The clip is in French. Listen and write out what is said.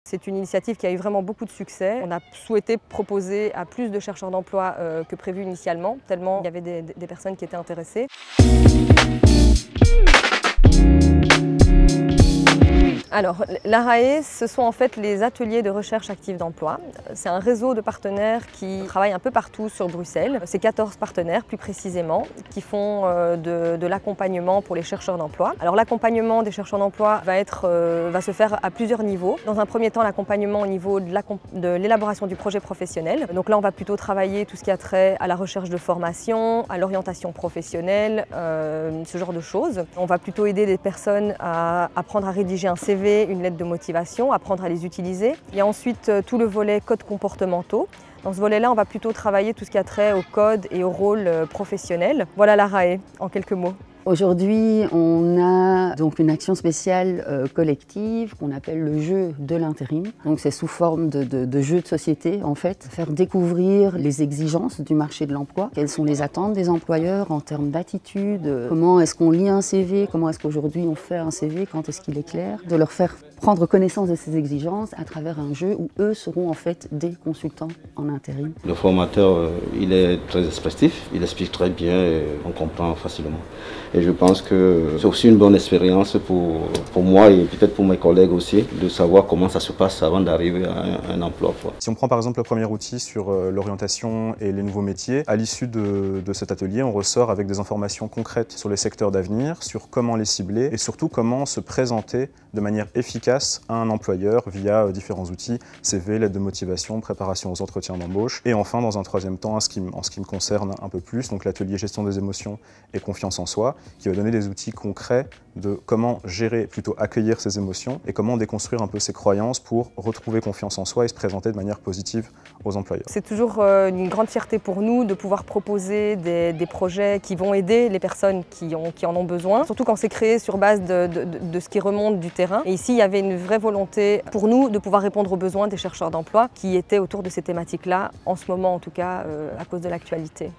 C'est une initiative qui a eu vraiment beaucoup de succès. On a souhaité proposer à plus de chercheurs d'emploi que prévu initialement, tellement il y avait des personnes qui étaient intéressées. Alors, l'ARAE, ce sont en fait les ateliers de recherche active d'emploi. C'est un réseau de partenaires qui travaillent un peu partout sur Bruxelles. C'est 14 partenaires plus précisément qui font de l'accompagnement pour les chercheurs d'emploi. Alors l'accompagnement des chercheurs d'emploi va se faire à plusieurs niveaux. Dans un premier temps, l'accompagnement au niveau de l'élaboration du projet professionnel. Donc là, on va plutôt travailler tout ce qui a trait à la recherche de formation, à l'orientation professionnelle, ce genre de choses. On va plutôt aider des personnes à apprendre à rédiger un CV, une lettre de motivation, apprendre à les utiliser. Il y a ensuite tout le volet codes comportementaux. Dans ce volet-là, on va plutôt travailler tout ce qui a trait au code et au rôle professionnel. Voilà l'ARAE en quelques mots. Aujourd'hui, on a donc une action spéciale collective qu'on appelle le jeu de l'intérim. Donc c'est sous forme de jeu de société en fait, faire découvrir les exigences du marché de l'emploi, quelles sont les attentes des employeurs en termes d'attitude, comment est-ce qu'on lit un CV, comment est-ce qu'aujourd'hui on fait un CV, quand est-ce qu'il est clair, de leur faire prendre connaissance de ces exigences à travers un jeu où eux seront en fait des consultants en intérim. Le formateur, il est très expressif, il explique très bien et on comprend facilement. Et je pense que c'est aussi une bonne expérience pour moi et peut-être pour mes collègues aussi, de savoir comment ça se passe avant d'arriver à un emploi. Si on prend par exemple le premier outil sur l'orientation et les nouveaux métiers, à l'issue de cet atelier, on ressort avec des informations concrètes sur les secteurs d'avenir, sur comment les cibler et surtout comment se présenter de manière efficace à un employeur via différents outils, CV, lettre de motivation, préparation aux entretiens d'embauche. Et enfin, dans un troisième temps, en ce qui me concerne un peu plus, donc l'atelier gestion des émotions et confiance en soi, qui va donner des outils concrets de comment gérer, plutôt accueillir ses émotions et comment déconstruire un peu ses croyances pour retrouver confiance en soi et se présenter de manière positive aux employeurs. C'est toujours une grande fierté pour nous de pouvoir proposer des projets qui vont aider les personnes qui en ont besoin, surtout quand c'est créé sur base de ce qui remonte du terrain. Et ici, il y avait une vraie volonté pour nous de pouvoir répondre aux besoins des chercheurs d'emploi qui étaient autour de ces thématiques-là, en ce moment en tout cas, à cause de l'actualité.